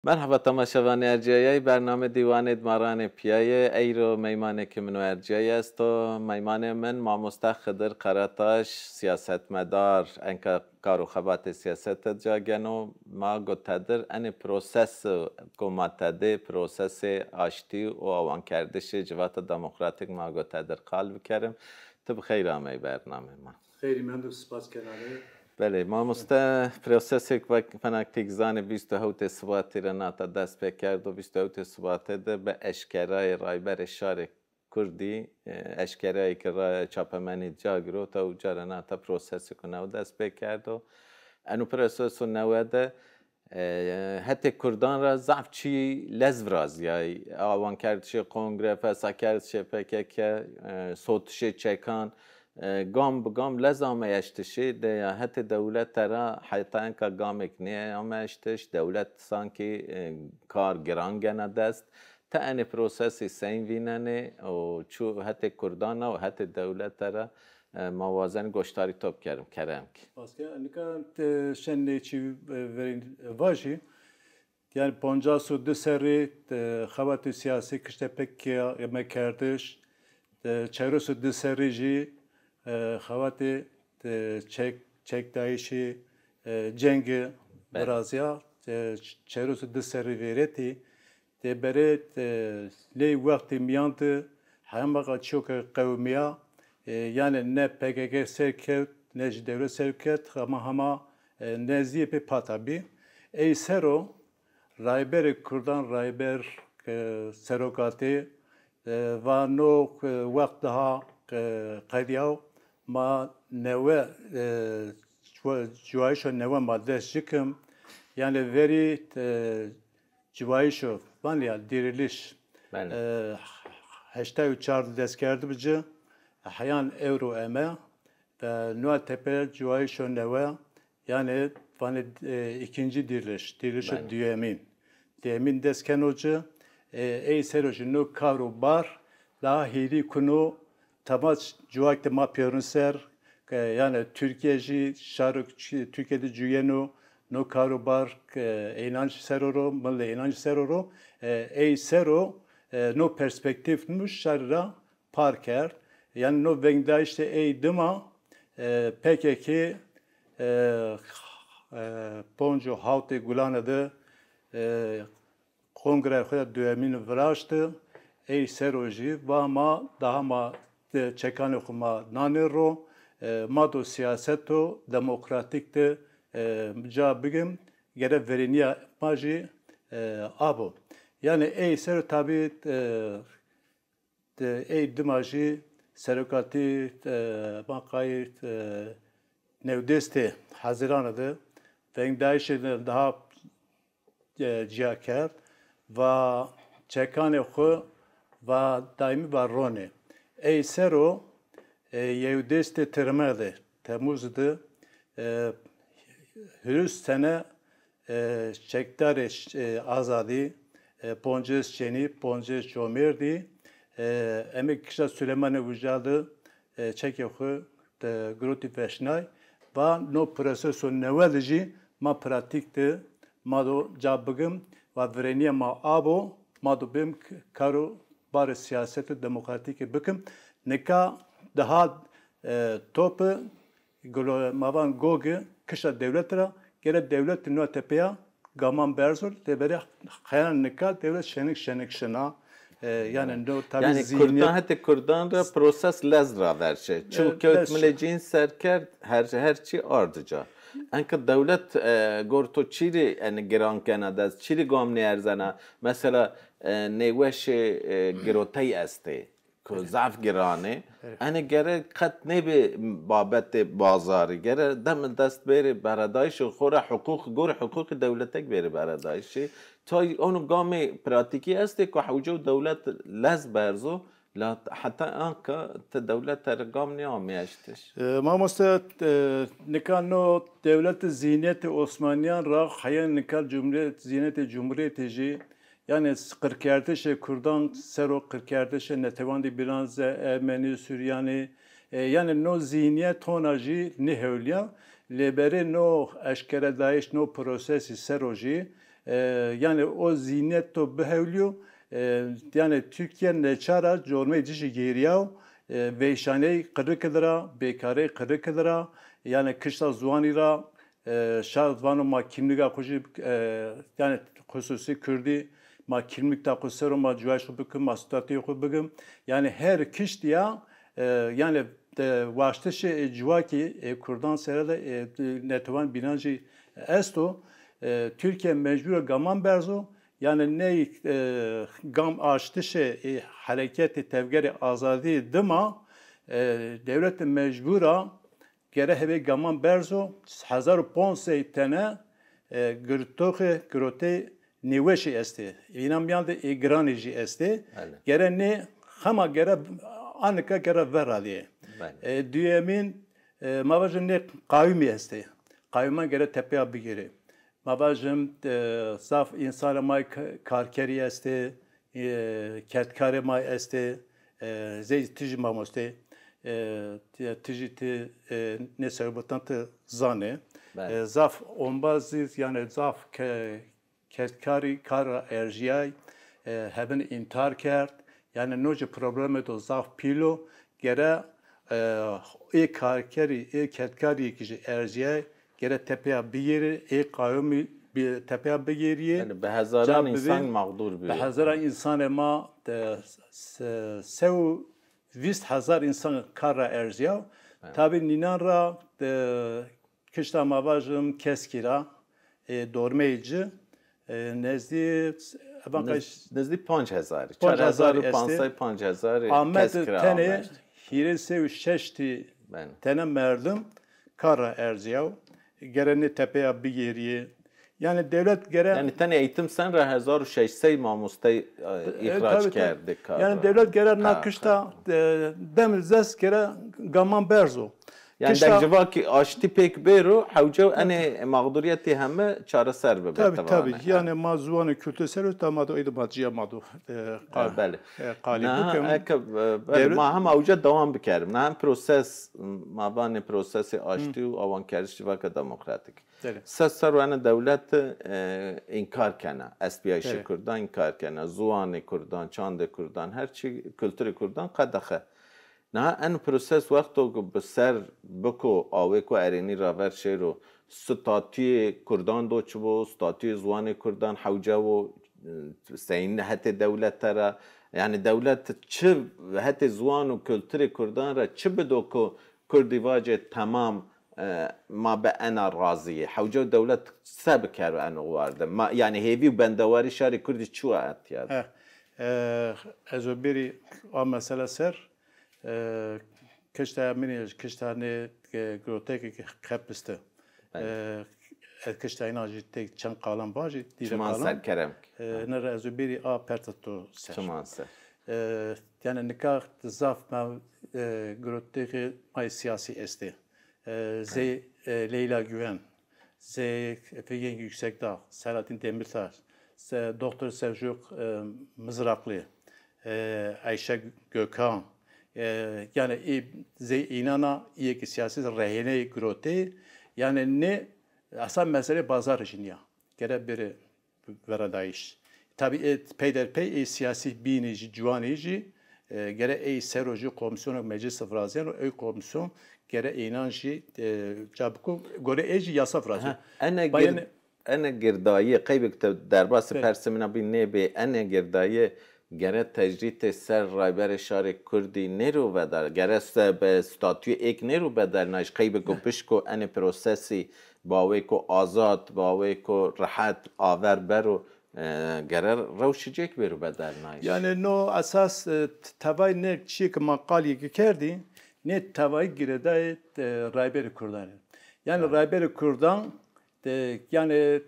Merhaba tamaşavan erciyeye برنامه دیوان ادماران پیایه ای رو میمانه که منو ارجیه است و میمان من ماموسته خضر قراتاش سیاستمدار انکا کارو خبات سیاست جاگنو ما گتدر ان پروسس گماتده پروسس آشتی و آوان کردش جوات دموکراتیک ما گتدر قلب کرم تو بخیر آمی برنامه ما خیلی ممنون سپاس کناره بله ما پروسسی که فناکتیک زن 27 سوات را ناتا دست بکرد و 27 سوات ده به اشکرای رایبر شهر کردی اشکرایی که رای چاپمنی جاگرو تا او جا ناتا پروسسی که نو دست بکرد و انو پروسس نوده حتی کردان را ضعف چی لزوراز یا آوان کرد چه کنگره فسا کرد چه پکه که صوتش چکان گام به گام لازم اشتشی ده حتی دولت ترا حتی انکا گام اکنیه ام اشتش دولت سانکی کار گران گنه دست تا این پروسسی سین ویننه و چو حتی کردان و حتی دولت ترا موازن گشتاری توپ کرم کی. Paske nika şenli çi verin vaji yani 52 seri xabat siyasi kişte pek yemek kardeş çevresi de serici xabat çek dayışı cengi Brazya çevresi de seri vereti de beret le vakti miyantı hamaga çok kavmiya yani ne PKK serket ne devlet serket ama neziye pe patabi ey sero rayber kurdan rayber serokati ve no vakt daha qadiyav ma neve juayşo neve maddeşikim yani veri juayşo van ya diriliş hashtag çağrı deskerdi bici حیان euro eme ve Noel Tepe Cuayşo Neve yani ikinci diriliş düyemin. Düyemin desken hoca ey seroji no kavru bar la hiri kunu tamaç cuayte mapyorun ser yani Türkiye'ci şarık Türkiye'de cüyeno no kavru bar inanç seroro mille inanç seroro ey sero no perspektifmiş şarra parker yani no vengda işte eydima PKK ponjo havte gulanadı kongre khoda düemin vraştı ey seroji va ma daha ma çekan khuma nanero ma do siyaseto demokratikte cabigim gere veriniya maji abo yani ey sero tabi ey dimaji Serokati bakayı nevdeste Haziran'da Vengdaş'ın daha cihaker ve çekane xo ve daimi varrone. Ey sero yevdeste termede Temmuz'da hürüz sene çektareş azadi ponces çeni ponces çomerdi emek kişa Süleyman'ı vücadı çekiyor gruti peşnay ve no proseso nevedici ma pratikte ma do cabgım ve vereniye ma abo ma do bim karu bar siyaseti demokratik bıkım neka daha topu mavan goge kişa devletra gere devlet no tepeya gaman berzol tebere hayan neka devlet şenik şena yani Kurdan hatta Kurdan da proses lezra verse. Çünkü hükümlecin serker her çi ardıca. Anka devlet gorto çiri yani giran kanada çiri gamni erzana mesela neveş girotay este که ضعف گرانه اینه گره قط نبی بابت بازاری گره دم دست بری برادایش و خوره حقوق گور حقوق دولتک بری برادایشی تا اونو گامی پراتیکی است که حوجو دولت لز برزو لا حتی آنکه دولت ترگام نیامیشتش ما مست نکانو دولت زینت عثمانیان را خیان نکال جمهوریت زینت جمهوریت جی yani kırkerdeşe Kurdan sero kırkerdeşe netevandi bilanze Ermeni Süryani yani no zihniyet tonaji ne hevliya lebere no eşkere daeş no prosesi seroji yani o zihniyet to behevliyor. Yani Türkiye neçara corme dişi geriyav veyşane kırıkıdıra, bekarı kırıkıdıra, yani kışla zuanira şahzvanı ma kimliga kuşu yani hususi Kürdi ma kimlik ta kusero ma cuaş bıkım ma statü bıkım yani her kış diye yani vaştı civaki Kurdan serada netuvan binancı esto Türkiye mecbur gaman berzo yani ne gam açtı hareketi tevgeri azadi dıma devlet mecbura gere heve gaman berzo 1500 tane gırtoke grote niweşi esti. İnam yandı igranici esti. Gere ne hama gere anka gere verali. Düyemin mavajın ne kavmi esti. Kavman gere tepeye bigiri. Mavajım saf insan may karkeri esti. Kertkare may esti. Zey tijmam esti. Tijiti ne sebutantı zane. Zaf onbaziz yani zaf kertkari kara erjiyay hebben intihar kert. Yani noje problemi do zaf pilo gere karkeri kertkari kişi erjiyay gere tepeye biyeri kavmi bir tepeye biyeriye. Yani be hazaran insan mağdur bir. Be hazaran insan ema sev 20,000 insan kara erziyav. Tabi ninanra kışta mavajım keskira dormeyici nezdi nezdi 5,000. 4,500 Ahmet tene hire sev şeşti tene merdim kara erziyav. Gereni tepeye bir yeriye. Yani devlet gere... Yani tane eğitim sen 1600 mamustay ihraç kerdi. Yani devlet gere nakışta demizdes gere gaman berzo. Yani derceva ki aşti pek beru havca ane mağduriyeti hemme çare serbe. Tabii. Yani mazuanı kültürsel tamado idmaciye madu. Beli. Devlet ma hem havca devam bikerim. Ne hem proses mabane prosesi aşti u avan keriş vaka demokratik. Sesarwana devlet inkar kana. SPI Kurdan inkar kana. Zuani Kurdan, Çande Kurdan, her şey kültürü Kurdan kadahe. نه ان پروسس وقتو بسر بکو آوه کو ارینی راور شیرو ستاتی کردان دو چبو ستاتی زوان کردان حوجه و سین حتی دولت ترا yani devlet çi hatta zuan و kültürü Kurdan ra çi bedo ko Kurdi vaje tamam ma be ana raziye havca devlet sab kar anu vardı ma yani hevi bendavari şari Kurdi çu at ya ezobiri o mesele ser kışta miniş kışta ne grotek kapıstı kışta inacı tek çan kalan bacı dire kalan kerem ne razubiri a pertato ser çamansa yani nikah zaf ma grotek may siyasi esti ze Leyla Güven ze Figen Yüksekdağ Selahattin Demirtaş Doktor Selçuk Mızraklı Ayşe Gökhan yani inana iyi ki siyasi rehine grote yani ne asal mesele pazar için ya gere biri veradayış tabi peyderpey siyasi binici cuvanici gere seroji komisyonu meclis fraziyen o komisyon gere inancı çabuk göre eji yasa fraziyen ana girdayı kaybek derbas persemina bin nebe ana girdayı gere tecrit ser rayber şark Kurdi neru bedar gere be statü ek neru bedar naş kaybek ko pişko ana prosesi باوی کو آزاد باوی کو راحت آور برو گرر روشیجک برو بدر نایش yani no asas tavay ne çik makali kerdi ne tavay girede Rayber Kurdan yani Rayber Kurdan yani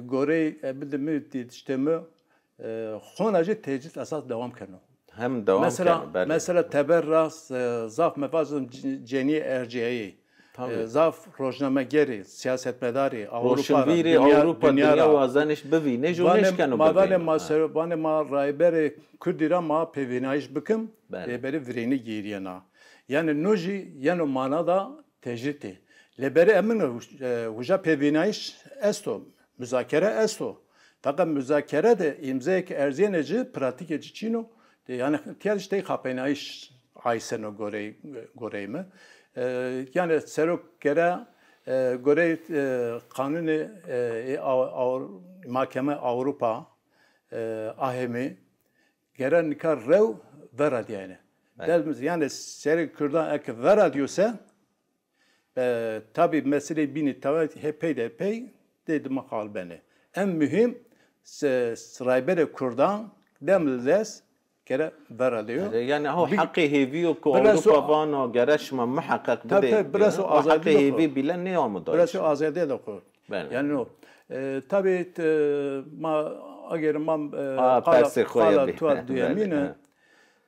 gore bildim işte mi xonacı tecrit asas devam kırno hem devam mesela teberras zaf mefazım ceni erciyeyi zaf rojname geri siyasetmedari Avrupa dünya vazaniş bevine joneş kanu bane ma rayber Kurdira ma pevinayış bıkım leberi vireni giriyana yani noji yani manada tecriti leberi emin huja pevinayış esto müzakere esto Fakat müzakere de imzaya ki erziyeneci, pratik edici çino. Yani diğer işte kapınayış ayseno gorey mi? Yani serok gere gorey kanuni mahkeme Avrupa ahemi gere nikar rev verad yani. Yani seri Kürdan ek verad diyorsa tabi mesele bini tabi hepey de epey dedi makal beni. En mühim sırayber Kürdan demlides kere verad diyor. Yani o hakkı heviyo ko Avrupa vano gerçma muhakkak bide. Tabi biraz o hakkı hevi bilen ne olmadı? Biraz o azade de ko. Yani o tabi ma ager mam kala tuat duyamine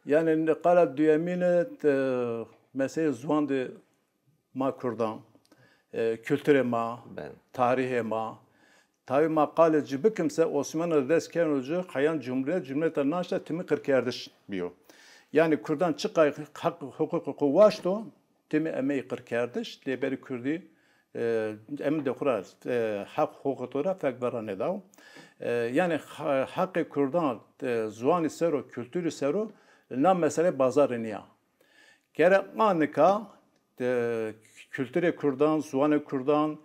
yani kala duyamine mesela zuandı ma Kürdan kültüre ma tarihe ma tabi makale cibikimse Osmanlı desken hoca kayan cumhuriyet naşta timi kırkerdiş biyo. Yani Kürdan çıkay hak hukuku vaşto timi emeği kırkerdiş liberi Kürdi em de kurar hak hukutura fekbara ne dav. Yani hakkı Kürdan zuani sero kültürü sero nam mesele bazarı niya. Gerek annika kültürü Kürdan, zuani Kürdan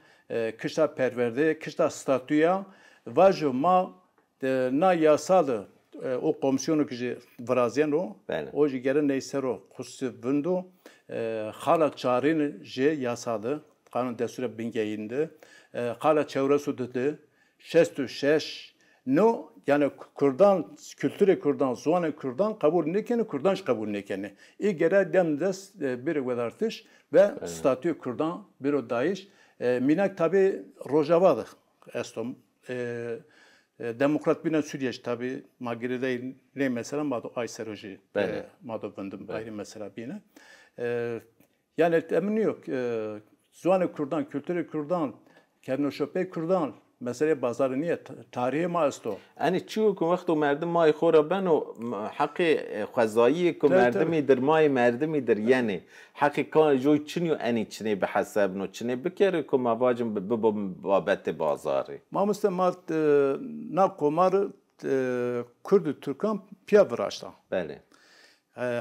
kışta perverde, kışta statüya vajo ma na yasalı o komisyonu ki vrazyen o gelen neyse o kusu vundu hala çarin je yasalı kanun desture bingeyinde hala çevresi dedi şestu şeş no yani Kürdan kültürü Kürdan zuanı Kürdan kabul nekeni Kürdan kabul nekeni gere demdes bir vedartış ve statü Kürdan bir o dayiş minak tabi Rojava'dır estom demokrat bina Suriye tabi magirede ne mesela mado Ayseroji mado bundım ayrı mesela bina yani emin yok zuanı Kürdan kültürü Kürdan kernoşope Kürdan mesele bazarı niye tarihi ma asto yani çiğ ku vaktu merdim may khora ben o hakkı khazayı ku merdimi der may merdimi der yani hakkı kan joy çiniyo ani çine be hasab no çine be kere ku mavacım be babette bazarı ma mustemat na komar Kürdü Türkan piya vraşta bele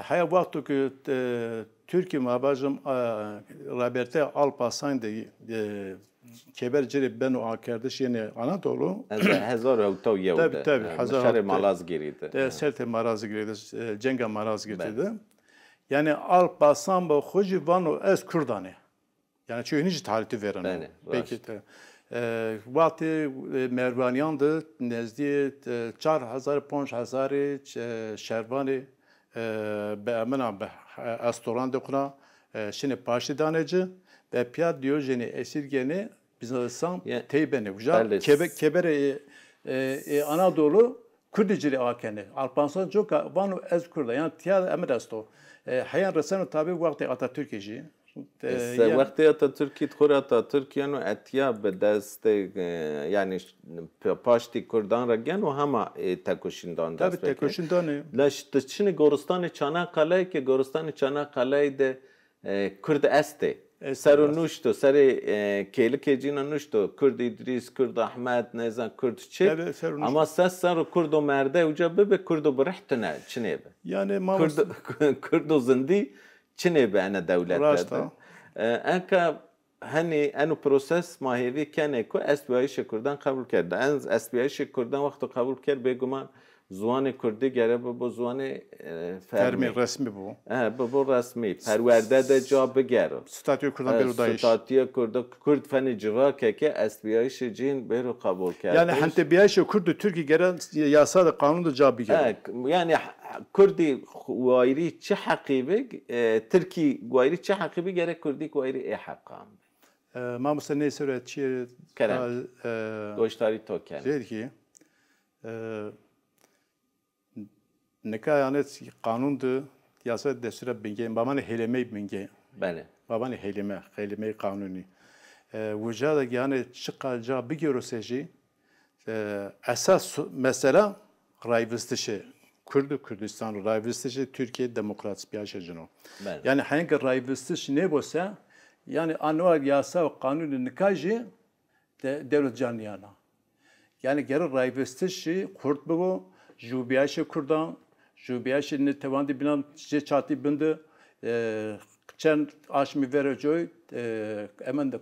haya vaktu ki Türkiye mavacım Raberte Alparslan de Keberceri ben o akardeş yine Anadolu. Hazar avto yevde. Tabii. Hazar Malazgiri'de. Serte Malazgiri'de. Cenga Malazgiri'de. Yani Alparslan bu hoji vano ez Kurdane. Yani çünkü hiç tarihi veren. Peki de. Vakti Mervanyandı nezdi 4,000-5,000 şervani be amena be restoran dokuna şimdi paşidaneci ve piyad Diyojeni esirgeni Bizans'tan teybeni. Kebere Anadolu Kürdicili akeni. Alpanslan çok vanu ez Kürda. Yani tiyad emresto. Hayan resenu tabi vakti Atatürk'eci. Vakti Atatürk'ü khura Atatürk'ün etiya be deste yani paşti Kürdan ragen o hama tekuşindan tabi tekuşindan. Laştı Çin Goristan'ı Çanakkale ki Goristan'ı Çanakkale'de Kürt este. Seru nuştu, seri keyli kecina nuştu. Kürt İdris, Kürt Ahmet, nezan Kürt çi. Ama ses seru Kürdo merde uca bebe Kürdo birihtine Çin'e be. Yani Kürdo zindi Çin'e be ana devletlerde. Enka hani enu proses mahevi kene ko SBI'yi Kürdan kabul kerdi. En SBI'yi Kürdan vakti kabul ker beguman Zuanı Kürdi gere bu zuanı fermi resmi bu. Bu resmi. Perverde de cevabı gere. Statü Kürdan bir dayiş. Statü Kürdan Kürt feni civa ke SBI şecin beru kabul kerdi. Yani hante biyaşı Kürdi Türkiye gelen yasa da kanun da cevabı gere. Yani Kürdi gayri çi hakibi Türkiye gayri çi hakibi gere Kürdi gayri hakkam. Ma musta ne söyle çi Kerem. Goştari token. Dedi ki Neka yani kanundu yasa desture binge babane heleme binge. Bale. Babane heleme kanuni. Vücada yani çıkacağı bir görüseji esas mesela rayvistişi Kürdistan rayvistişi Türkiye demokrat bir yaşacını. Yani hangi rayvistiş ne bolsa yani anvar yasa ve kanuni nikajı devlet canlıyana. Yani geri rayvestişi Kurt bu, Jubiyaşı Kurdan, Jubiyaşı ne tevandi binan je çati bindi, çen aşmi vereceği, hemen de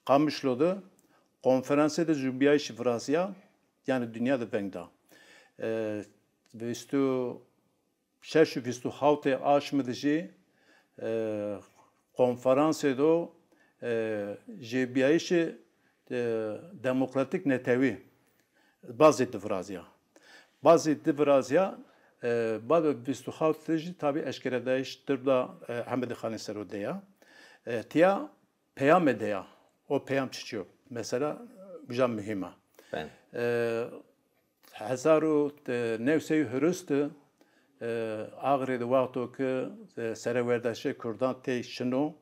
kamışlodu, konferansı da Jubiyaşı Vrasya, yani dünyada bengda. Vistu şeşu vistu havte aşmıdıcı, konferansı da Jubiyaşı demokratik netevi bazı divrazya. Bazı divrazya bazı vistu havteci tabi eşkeredeyiş tırda Hamid Khan Serudeya. Tiya peyam edeya. O peyam çıkıyor. Mesela güzel mühime. Ben. Hazaru nevseyi hürüstü ağrıdı vaktu ki sereverdaşı Kurdan te şunu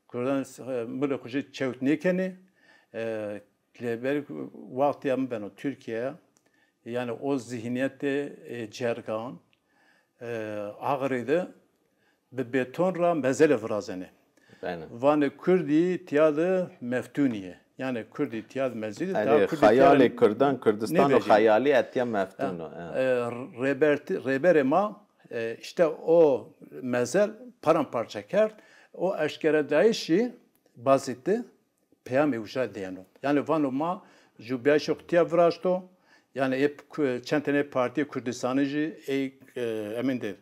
Kurdan mülü kuşu çevt nekeni leber vakti am ben Türkiye yani o zihniyette cergan ağrıdı be betonra mezele frazene. Van Kürdi tiyadı meftuniye. Yani Kürdi tiyadı mezili. Yani hayali Kürdan Kürdistan o hayali etiya meftunu. Reberema işte o mezel paramparça kert. O eşkere daişi bazitti. Peyami uşa diyenu. Yani vanuma jubiya şoktiya vraşto. Yani hep çentene parti Kürdistanıcı eminde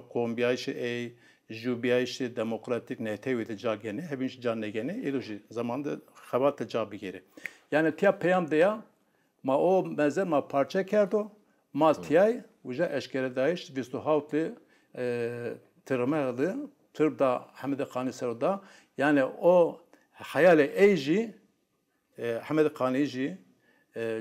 kombiyayşı jubiyayşı demokratik netevide cageni hepinç canegeni edoji zamanda xabat cabi geri. Yani tiya peyam deya ma o mezel ma parça kerdo ma tiyay uca eşkere dayiş vistu havti tırmağıdı tırda Hamid Khan Seruda yani o hayali eyji Hamid Khan'ıcı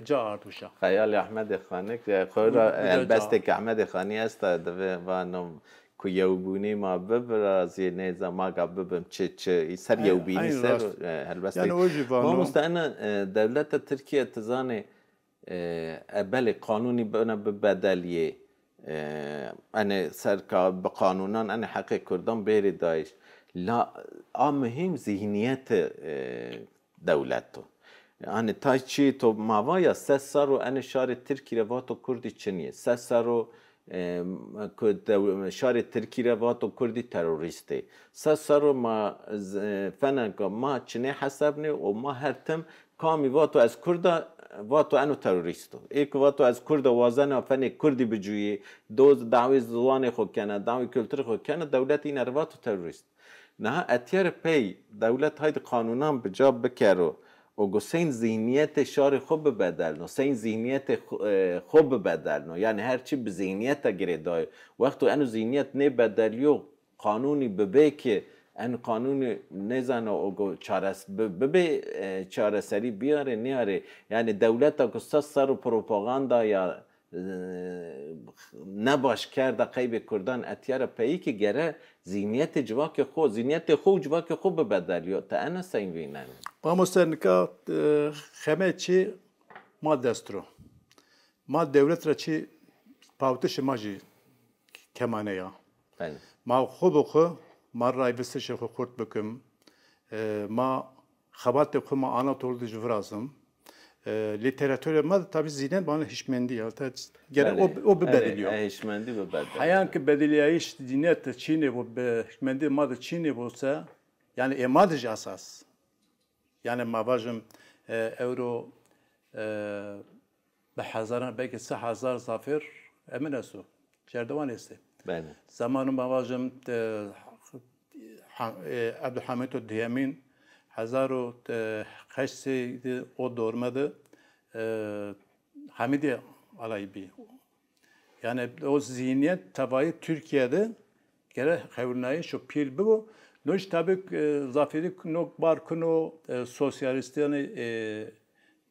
ca artuşa. Hayali Ahmed Khan'ık khora elbestek Ahmed Khan'ı asta ve vanum ku yevbuni ma bibrazı ne zaman bibim çe ser yevbini ser elbestek. Yani o civarı. Ama mustana devlet Türkiye tizane ebeli kanuni bana bebedeliye أنا سركا بقانونا أنا حقي كردان بيري دايش لا مهم ذهنيات دولته يعني تايشي تو ماوايا سسارو أنا شاري تركي رواتو كردي چنيه سسارو شاري تركي رواتو كردي تروريستي سسارو ما فنانكا ما چنه حسابني وما هرتم كامي واتو از كردا واتو انو تروریستو ایک واتو از کرد وازن افنی کردی بجویی دوز دعوی زبان خود کنه دعوی کلتر خود کنه دولت این واتو تروریست نه اتیار پی دولت های قانونان بجاب بکرو و گو سین ذهنیت شار خوب ببدلنو سین ذهنیت خوب ببدلنو یعنی هر چی به ذهنیت گره دای وقتو انو ذهنیت نه بدلیو قانونی ببه که ان قانون نزن و چاره سری بیاره نیاره یعنی دولت که سر و پروپاگاندا یا نباش کرده قیب کردن اتیار پایی که گره ذهنیت جواک خود جواک خوب بدل یا تا انا سین وینن با مستنکا خمه چی ما دسترو ما دولت را چی پاوتش ماجی کمانه یا ما خوب ما رایبستش خو خورد بکم ما خبات خو ما Anadolu'da juvrazım literatüre ma tabi zihnen bana hişmendi ya gene o bedeliyor hişmendi bu bedel hayan ki bedeliye iş diniyet Çin'e bu hişmendi ma da Çin'e olsa yani emadij asas yani mavajım euro به هزاران belki 3000 zafer emin asu çerdevan esti ben zamanım mavajım Abdülhamid Diyamin 1800 o dormadı Hamidi Alaybi yani o zihniyet tabayı Türkiye'de gene xevrnayı şu pil bu noş tabi zaferi no bar kuno sosyalistyani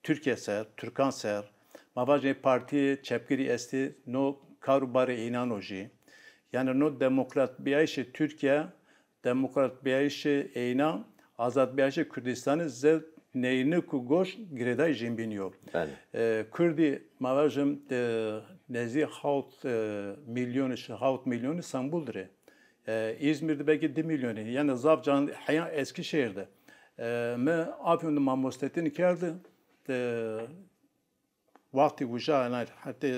Türkiye ser Türkan ser mavaje parti çepkiri esti no karubari inanoji yani no demokrat biyayşi Türkiye demokrat biyayşi eyna azad biyayşi Kürdistan'ı zel neyini ku goş gireday jimbiniyor. Kürdi mavajım nezi halt milyonu İstanbul'dur. İzmir'de belki 2 milyonu. Yani Zavcan Eskişehir'de. Me Afyon'da Mamostettin kerdi. وقتی وجا نه حتی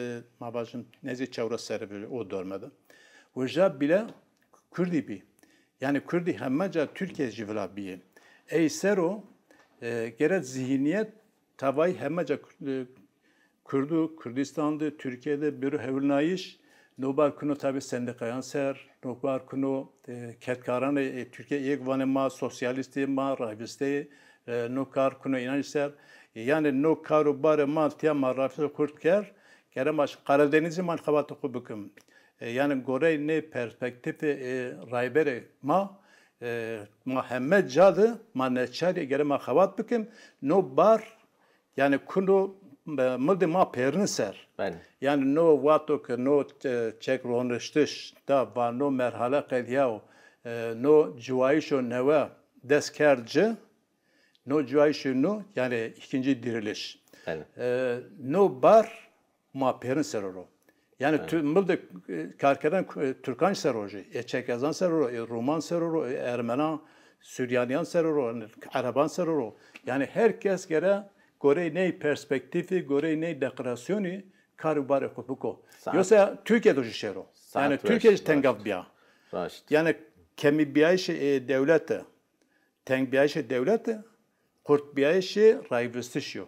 ما باشم نزدیک چهار سر بی او دارمده وجا bile Kürdi bi yani Kürdi همه جا Türkiye civla biye ey sero geret zihniyet tavayı همه جا Kürdistan'da Türkiye'de bir hevlnayiş nobar kuno tabi sendikayan ser nobar kuno ketkaran Türkiye ek vane ma sosyalisti ma rahibisti nokar kuno inanç ser yani no karobar ma tiyama rafı kurt ker kerem aş Karadeniz'i man xabatı kubuküm yani gore ne perspektif raybere ma Muhammed cadı ma neçari gere ma xabat büküm no bar yani kuno mıldı ma perin ser yani no vato ke no çek ronrıştış da va no merhala qediyav no cuayşo neva deskerci no cuayşo no yani ikinci diriliş no bar ma perin seroro yani mıldı karkadan Türkan seroroji Çekezan seroro Roman seroro Ermena Süryaniyan seroro Araban seroro yani herkes gere gore ne perspektifi gore ne dekorasyonu karubare kupuko yoksa Türkiye'de o şero yani Türkiye tengav biya yani kemi biyayış devleti teng biyayış devleti kurt biyayış rayvistişiyor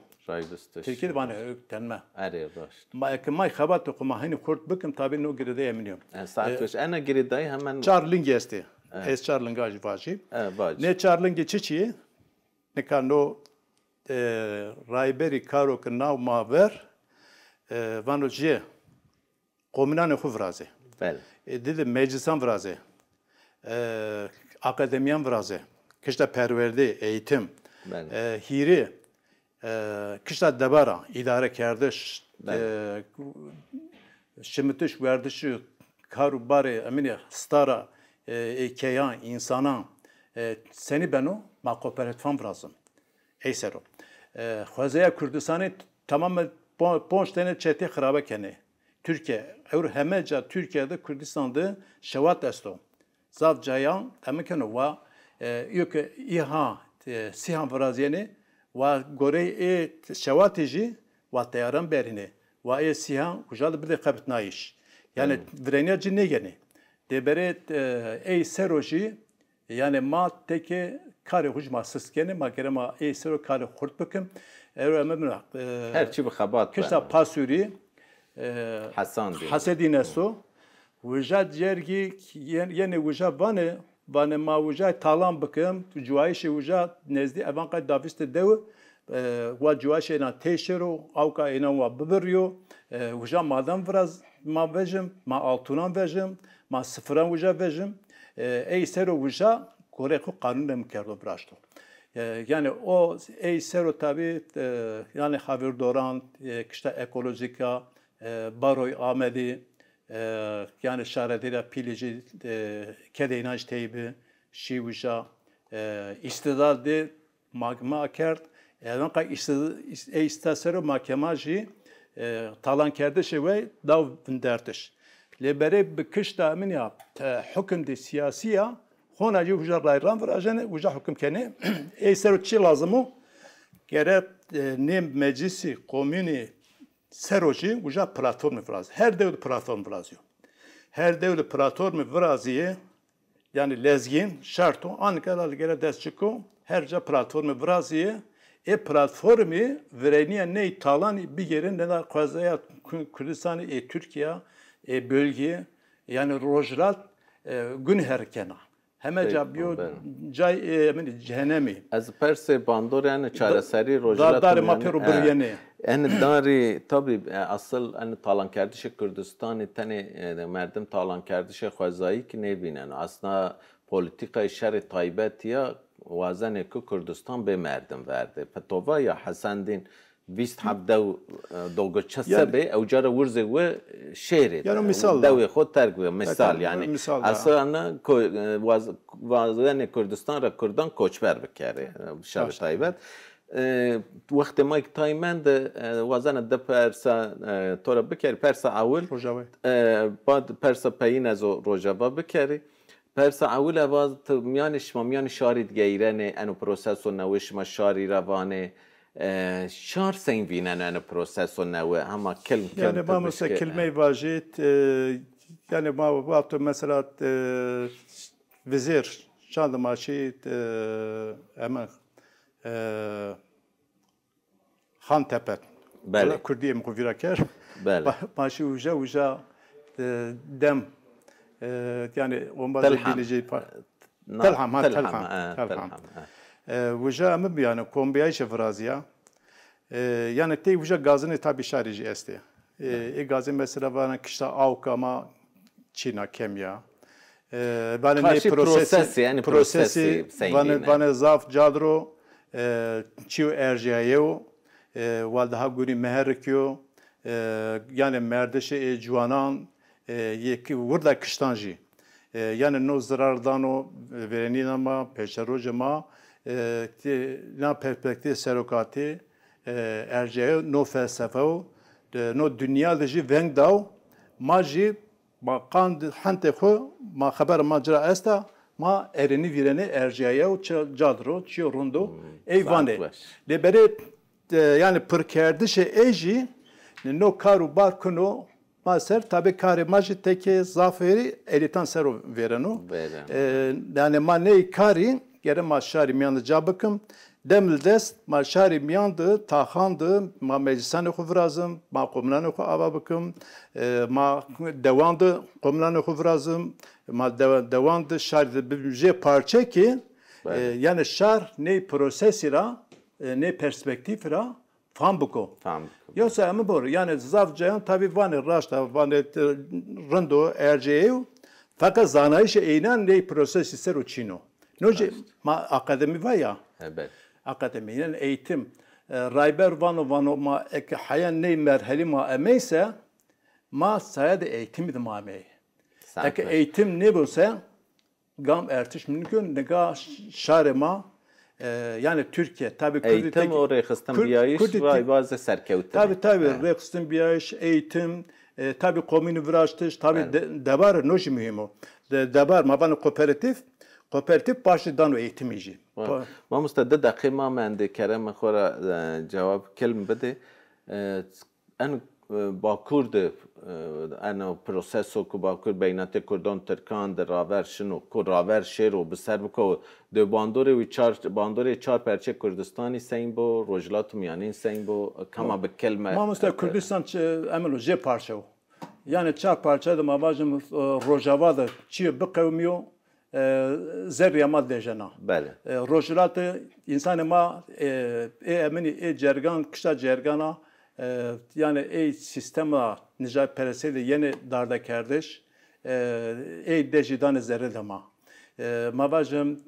Türkiye'de bana öktenme ma xabat okuma hani kurt bıkım tabi no giride eminiyorum ana giride hemen Charling esti es Charling acı ne Charling geçici ne kano rayberi karo ke nav maver vanoje komunan xu vraze dedi meclisan vraze akademiyan vraze kışta perverdi eğitim hiri kışta debara idare kerdiş şimitiş verdişi karu bari emine stara keyan insana seni beno ma kooperatifan vrazım eysero Xwezaya Kürdistan'ı tamamen ponç tane çeti xirabe kene. Türkiye, hemeca Türkiye'de Kürdistan'da şevat esto. Zav cayan emekeno va yok iha sihan vraziyeni va gore şevatici va teyaran berini va sihan kujal bir de kapitnayiş. Yani vrenya cinne gene. Debere ey seroji yani ma teke kare hujma sıskene ma kere ma esero kare hurt bakım ememna her çi xabat kışta pasuri hasedine so vujad jergi yeni vujad bane ma vujad talan bakım juayşe vujad nezdi evan qad daviste dev va juayşe na teşero avka ina va bibiryo vujad madam vraz ma vejim ma altunan vejim ma sıfıran vujad vejim eysero vujad Kore ku kanun emkerdo braşto. Yani o eysero tabi yani havirdoran işte ekolojika baroy amedi yani şaredira pilici kede inanç teybi şivuşa istidadı magma kert yani ka istasero mahkemaji talan kerdişi ve dav vindertiş. Lebere bikışta min ya hüküm de siyasiya Hona ji hujar rayran vrajene hujar hüküm kene eyser çi lazımı gere ne meclisi komuni seroji hujar platformu vraz her devlet platform vrazıyor her devlet platformu vraziye yani lezgin şarto ankara gere desçiko herca platformu vraziye platformu vereniye ne talan bir yerin ne Xwezaya Kürdistan'ı Türkiye bölge yani rojrat gün herkena همه جا بیو جای من جهنمی از پرس باندور یعنی چارەسەری ڕۆژهەڵات دار ما پیرو بریانی yani dari tabii asıl hani talan kerdişi Kürdistan'ı tane merdim talan kerdişi Xwezayî ki ne binen aslında politika şerri taybetiya vazene ki Kürdistan be merdim verdi petova ya Hasandin vist habda dogoça sebe ew cara wurze ve şehri yani misal dawe xod terk ve misal yani aslında vazene Kürdistan ra Kürdan koçber bikare şerri taybet وقت ما تایمند وزن د پرسا تورا بکری پرسا اول بعد پرسا پایین از روجاوا بکری پرسا اول باز میانش ما میان شاری دیگه ایرانه انو پروسس و نوش ما شاری روانه شار سین وینن ان پروسس و نوع اما کلم Yani ma mesela kelime vajit yani ma vakti mesela vizir şandı maçı hemen Han Tepet. بله Kurdiye mi kuviraker? بله Maçı uca dem yani on bazı binici Telham تلحم uca ama yani kombiyay şefraziya yani te uca gazını tabi şarici esti. Gazı mesela bana kışta avkama Çin'a kemya. Bana ne prosesi yani prosesi bana zaf cadro çiu erjiyeyo valdaha guri meherkiyo yani merdeşe juanan yeki burada kıştanji yani no zarardan o vereninama peşerojama na perspektif serokati erjiyeyo no felsefeo no dünya dışı vengdav maji ma kan hante xo ma haber ma cra esta ma erini vireni erjiye o cadro çio rondo eyvane lebere yani perkerdi şey eji no karu barkuno ma ser tabi kare maji teke zaferi elitan sero vereno yani ma ne kari gere ma şari miyandı cabıkım demil dest ma şari miyandı tahandı ma meclisane xuvrazım ma komlane xu ababıkım ma devandı komlane xuvrazım ma devandı şari bir parça ki yani şar ne prosesira ne perspektifira fambuko yoksa ama bu yani zavcayan tabi vane raşta vane rendo erceyo fakat zanayişe eynen ne prosesi ser uçino noje ma akademi var ya evet akademi yani eğitim rayber vano ma ek hayan ne merheli ma emeyse ma sayede eğitimi de ma emey ek eğitim ne bulsa gam ertiş mümkün nega şarema yani Türkiye tabi eğitim oraya kıstım biyayiş ve bazı serkevte tabi rekıstin biyayiş eğitim tabi komünü viraştış tabi debar noji mühim o debar ma bana kooperatif başlıdan o eğitimici ما مستعد دقیقا من دکرم خورا جواب کلم بده ان با کرد انا پروسسو کو با کرد بینات کردان ترکان در راور شنو کو راور شیرو بسر بکو دو باندور چار پرچه کردستانی سین بو روجلات میانین سین بو کما به کلمه ما مستعد کردستان امنو جه parça yani çar parça da mavajım rojava da çiğ bıkavmiyor zerriye madde jena. Bale. Rojlatı insan ma emini cergan kışa cergana yani sistema nica pereseli yeni darda kardeş dejidan zerre dema. Mavajım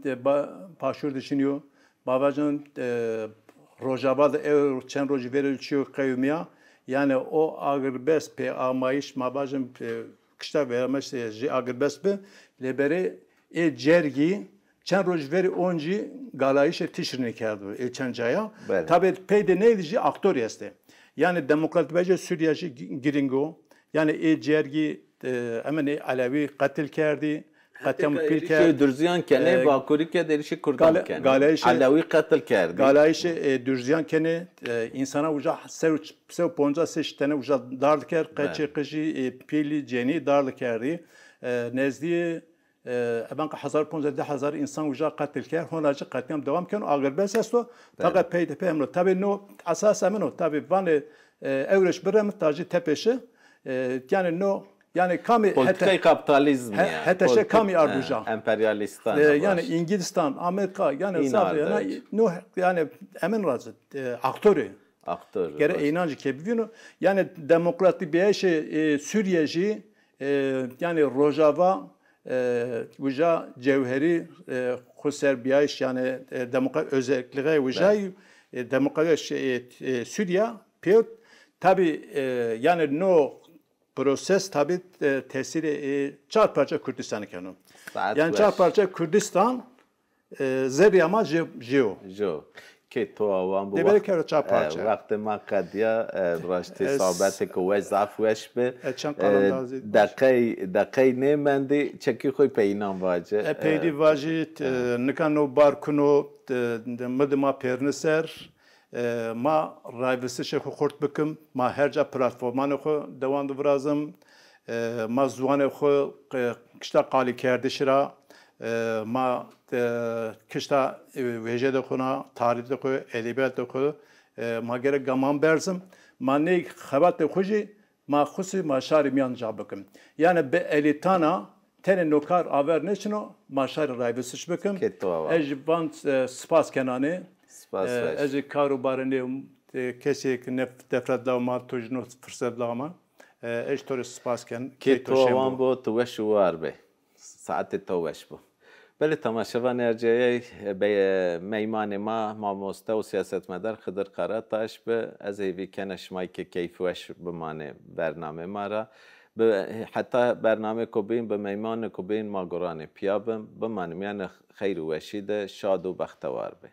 paşur düşünüyor. Mavajım rojava da çen roji verilçiyor kayımya. Yani o agrbes pe amayış mavajım kışta vermiş agrbes be lebere cergi çen roj veri onji galayişe tişrini kerdi çen caya tabi peyde neydi aktör yeste yani demokrat bece Suriye'ci giringo yani cergi hemen Alevi katil kerdi katem pil kerdi Dürziyan kene Bakuri ke derişi Kurdan kene Alevi katil kerdi galayişe Dürziyan kene insana uca sev ponca seçtene uca dardı ker kaçı kışı pili ceni dardı kerdi nezdi ben 1500 insan uca katil ker honacı katliam devam ken agrbes esto fakat peyde pemro tabi no asas ameno tabi vane evreş birem tacı tepeşi yani no yani kami politikayı kapitalizm yani heteşe kami arduca emperyalistan yani İngilizistan Amerika yani yani no yani emin razı aktörü gere inancı kebivino yani demokratik bir şey Suriyeci yani Rojava Uca cevheri Serbiyaş yani demokrat özellikleri uca demokrat Suriye piyot tabi yani no proses tabi tesiri çar parça Kürdistan'ı kanun. Yani çar parça Kürdistan zerriyama jeo. که تو آوام وقت ما قدیا راشتی صحبت که وزعف وش به دقیقه نیمندی چکی خوی پینام واجه پیدی واجه نکانو بارکنو مدما پرنسر ما رایوسش خو خورد بکم ما هر جا پلتفرمان خو دوام برازم ما زوان خو کشتا قالی کرده شرا ما کشتا ویژه دخونا تاریخ دخو ادبیات دخو ما گره گمان برزم ما نه خبرت خوشی ما خصوصی ما شاری میان جا بکم یعنی به الیتانا تن نوکار آور نشنو ما شاری رایوسش بکم اج بند سپاس کنانه از کاروبارنی کسی که نفرت لاما توجنو فرصت لاما اج طور سپاس کن که تو با توش وار به ساعت توش بو بله تماشاوان ارجعی به میمان ما ماسته و سیاستمدار خضر قراتش به از هیوی کنش مای که کیفوش بمانه برنامه ما را حتی برنامه کوبین به میمان کوبین ما گرانه پیابم بمانم یعنی خیر و وشید شاد و بختوار به